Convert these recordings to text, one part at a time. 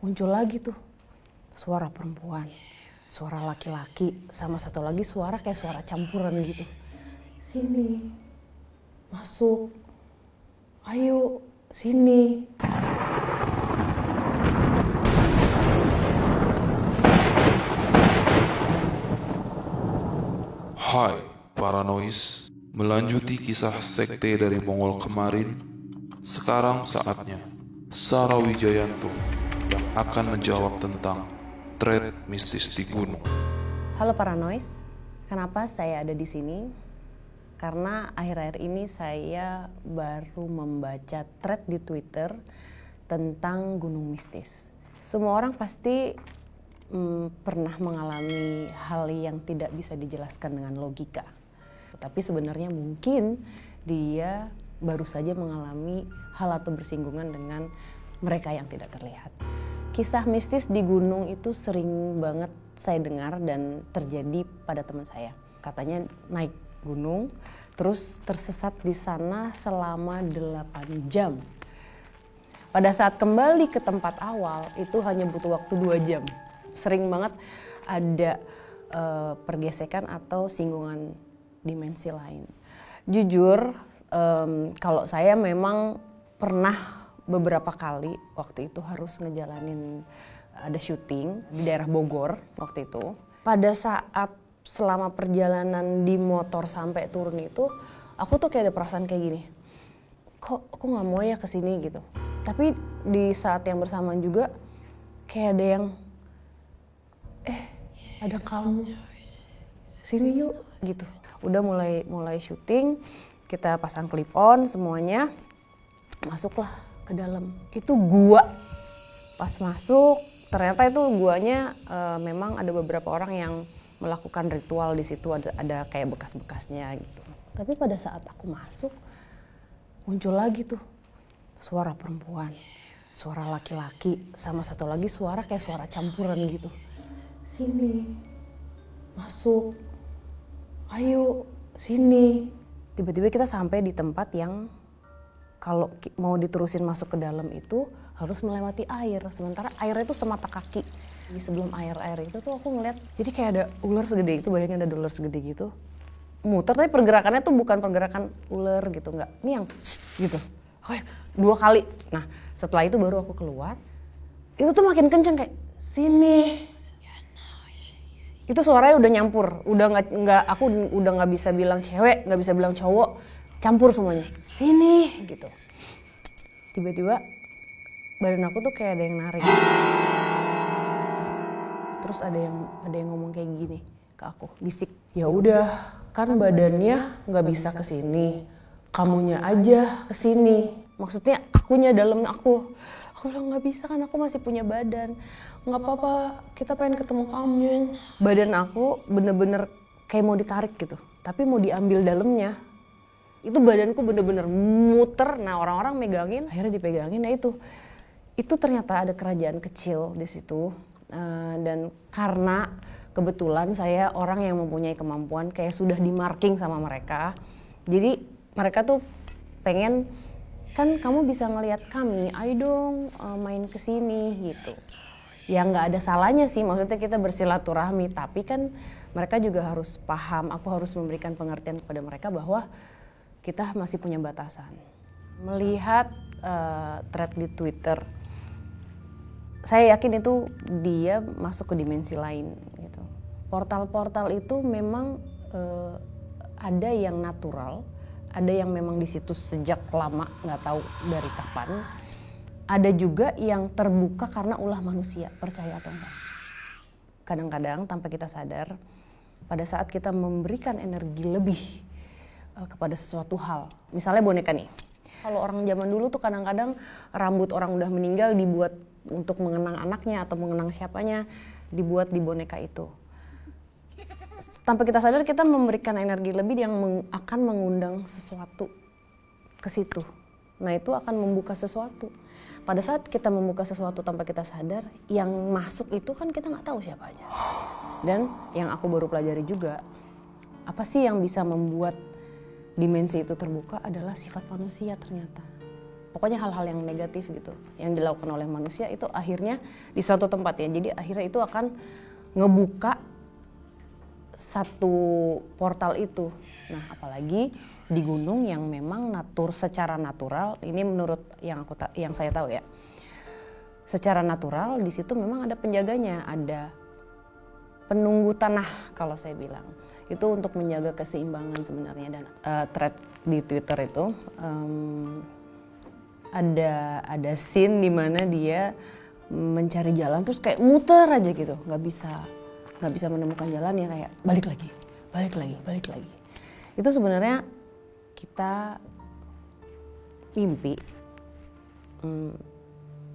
muncul lagi tuh suara perempuan, suara laki-laki, sama satu lagi suara kayak suara campuran gitu. Sini, masuk, ayo, sini. Hai Paranois, melanjuti kisah sekte dari Mongol kemarin. Sekarang saatnya Sarah Wijayanto yang akan menjawab tentang thread mistis di gunung. Halo Paranois, kenapa saya ada di sini? Karena akhir-akhir ini saya baru membaca thread di Twitter tentang gunung mistis. Semua orang pasti pernah mengalami hal yang tidak bisa dijelaskan dengan logika. Tapi sebenarnya mungkin dia baru saja mengalami hal atau bersinggungan dengan mereka yang tidak terlihat. Kisah mistis di gunung itu sering banget saya dengar dan terjadi pada teman saya. Katanya naik gunung, terus tersesat di sana selama 8 jam. Pada saat kembali ke tempat awal, itu hanya butuh waktu 2 jam. Sering banget ada pergesekan atau singgungan dimensi lain. Jujur, kalau saya memang pernah beberapa kali waktu itu harus ngejalanin ada syuting di daerah Bogor waktu itu. Pada saat selama perjalanan di motor sampai turun itu, aku tuh kayak ada perasaan kayak gini. Kok aku nggak mau ya kesini gitu. Tapi di saat yang bersamaan juga kayak ada yang, ada kamu, sini yuk gitu. Udah mulai syuting, kita pasang clip on semuanya, masuklah ke dalam. Itu gua. Pas masuk, ternyata itu guanya memang ada beberapa orang yang melakukan ritual di situ, ada kayak bekas-bekasnya gitu. Tapi pada saat aku masuk, muncul lagi tuh suara perempuan, suara laki-laki, sama satu lagi suara kayak suara campuran gitu. Sini, masuk, ayo, sini. Tiba-tiba kita sampai di tempat yang kalau mau diterusin masuk ke dalam itu harus melewati air. Sementara airnya itu semata kaki. Di sebelum air itu tuh aku ngeliat, jadi kayak ada ular segede itu, bayangin ada ular segede gitu. Muter, tapi pergerakannya tuh bukan pergerakan ular gitu, enggak. Ini yang gitu. Oke, 2 kali. Nah, setelah itu baru aku keluar. Itu tuh makin kenceng kayak, sini. Itu suaranya udah nyampur, aku udah nggak bisa bilang cewek, nggak bisa bilang cowok, campur semuanya. Sini gitu. Tiba-tiba badan aku tuh kayak ada yang narik. Terus ada yang ngomong kayak gini ke aku, bisik. Ya udah, kan badannya nggak bisa kesini, kamunya aja kesini. Maksudnya akunya dalam aku. Aku bilang nggak bisa, kan aku masih punya badan. Nggak apa-apa, kita pengen ketemu kamu. Badan aku bener-bener kayak mau ditarik gitu, tapi mau diambil dalamnya. Itu badanku bener-bener muter. Nah, orang-orang megangin, akhirnya dipegangin. Nah itu ternyata ada kerajaan kecil di situ. Dan karena kebetulan saya orang yang mempunyai kemampuan kayak sudah di-marking sama mereka. Jadi mereka tuh pengen, kan kamu bisa ngelihat kami, ayo dong main kesini gitu. Ya nggak ada salahnya sih, maksudnya kita bersilaturahmi, tapi kan mereka juga harus paham, aku harus memberikan pengertian kepada mereka bahwa kita masih punya batasan. Melihat thread di Twitter, saya yakin itu dia masuk ke dimensi lain gitu. Portal-portal itu memang ada yang natural, ada yang memang di situ sejak lama, nggak tahu dari kapan. Ada juga yang terbuka karena ulah manusia, percaya atau enggak. Kadang-kadang tanpa kita sadar, pada saat kita memberikan energi lebih kepada sesuatu hal. Misalnya boneka nih. Kalau orang zaman dulu tuh kadang-kadang rambut orang udah meninggal dibuat untuk mengenang anaknya atau mengenang siapanya, dibuat di boneka itu. Tanpa kita sadar kita memberikan energi lebih yang akan mengundang sesuatu ke situ. Nah, itu akan membuka sesuatu. Pada saat kita membuka sesuatu tanpa kita sadar, yang masuk itu kan kita nggak tahu siapa aja. Dan yang aku baru pelajari juga, apa sih yang bisa membuat dimensi itu terbuka adalah sifat manusia ternyata. pokoknya hal-hal yang negatif gitu yang dilakukan oleh manusia itu akhirnya di suatu tempat ya. Jadi akhirnya itu akan ngebuka satu portal itu. Nah, apalagi di gunung yang memang secara natural, ini menurut yang saya tahu ya. Secara natural di situ memang ada penjaganya, ada penunggu tanah kalau saya bilang. Itu untuk menjaga keseimbangan sebenarnya. Dan thread di Twitter itu ada scene di mana dia mencari jalan terus kayak muter aja gitu, nggak bisa menemukan jalan ya, kayak balik lagi. Itu sebenarnya kita mimpi,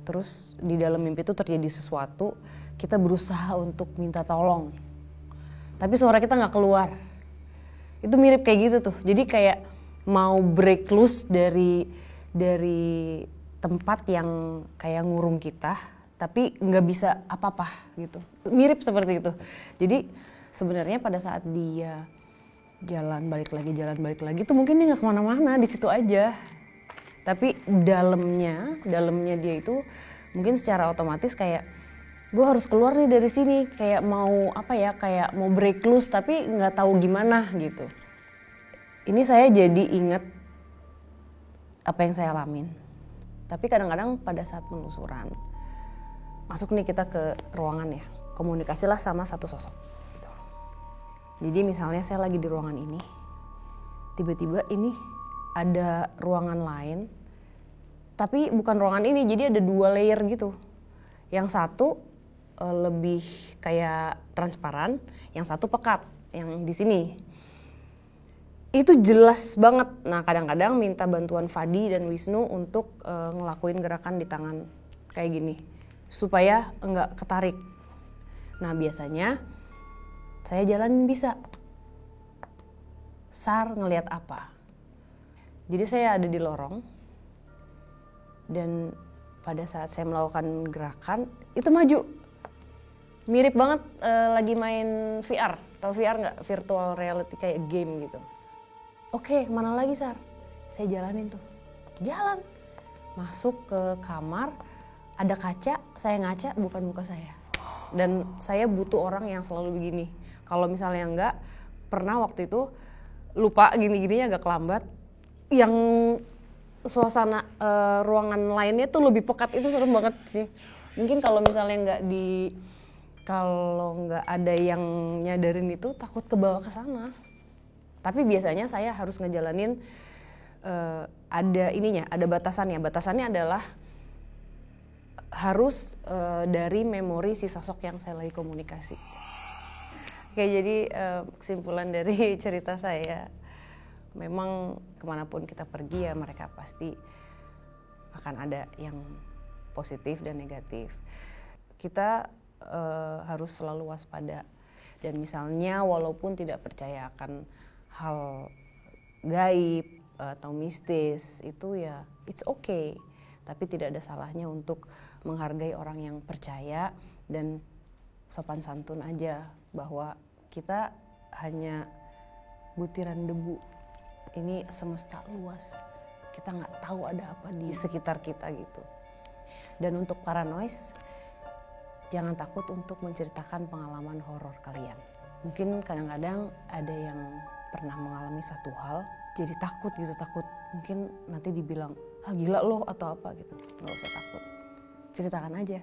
terus di dalam mimpi itu terjadi sesuatu, kita berusaha untuk minta tolong, tapi suara kita nggak keluar. Itu mirip kayak gitu tuh. Jadi kayak mau break loose dari tempat yang kayak ngurung kita, tapi nggak bisa apa-apa gitu. Mirip seperti itu. Jadi sebenarnya pada saat dia jalan balik lagi tuh mungkin dia nggak kemana-mana, di situ aja. Tapi dalamnya dia itu mungkin secara otomatis kayak gue harus keluar nih dari sini, kayak mau kayak mau break loose tapi nggak tahu gimana gitu. Ini saya jadi inget apa yang saya alamin. Tapi kadang-kadang pada saat penelusuran masuk nih kita ke ruangan ya, komunikasilah sama satu sosok gitu. Jadi misalnya saya lagi di ruangan ini, tiba-tiba ini ada ruangan lain, tapi bukan ruangan ini, jadi ada 2 layer gitu. Yang satu lebih kayak transparan, yang satu pekat, yang di sini. Itu jelas banget. Nah, kadang-kadang minta bantuan Fadi dan Wisnu untuk ngelakuin gerakan di tangan kayak gini, supaya enggak ketarik. Nah, biasanya saya jalanin bisa. Sar ngelihat apa? Jadi saya ada di lorong, dan pada saat saya melakukan gerakan, itu maju. Mirip banget lagi main VR. Tahu VR nggak? Virtual reality kayak game gitu. Oke, kemana lagi Sar? Saya jalanin tuh. Jalan. Masuk ke kamar, ada kaca, saya ngaca, bukan muka saya. Dan saya butuh orang yang selalu begini. Kalau misalnya enggak, pernah waktu itu lupa gini-gininya agak kelambat. Yang suasana ruangan lainnya tuh lebih pekat, itu serem banget sih. Mungkin kalau misalnya kalau nggak ada yang nyadarin itu, takut kebawa ke sana. Tapi biasanya saya harus ngejalanin ada batasannya. Batasannya adalah harus dari memori si sosok yang saya lagi komunikasi. Oke, jadi kesimpulan dari cerita saya, memang kemanapun kita pergi ya mereka pasti akan ada yang positif dan negatif. Kita harus selalu waspada, dan misalnya walaupun tidak percaya akan hal gaib atau mistis, itu ya it's okay. Tapi tidak ada salahnya untuk menghargai orang yang percaya dan sopan santun aja, bahwa kita hanya butiran debu. Ini semesta luas, kita nggak tahu ada apa di sekitar kita gitu. Dan untuk para noise, jangan takut untuk menceritakan pengalaman horor kalian. Mungkin kadang-kadang ada yang pernah mengalami satu hal, jadi takut. Mungkin nanti dibilang, ah gila loh atau apa gitu. Nggak usah takut, ceritakan aja.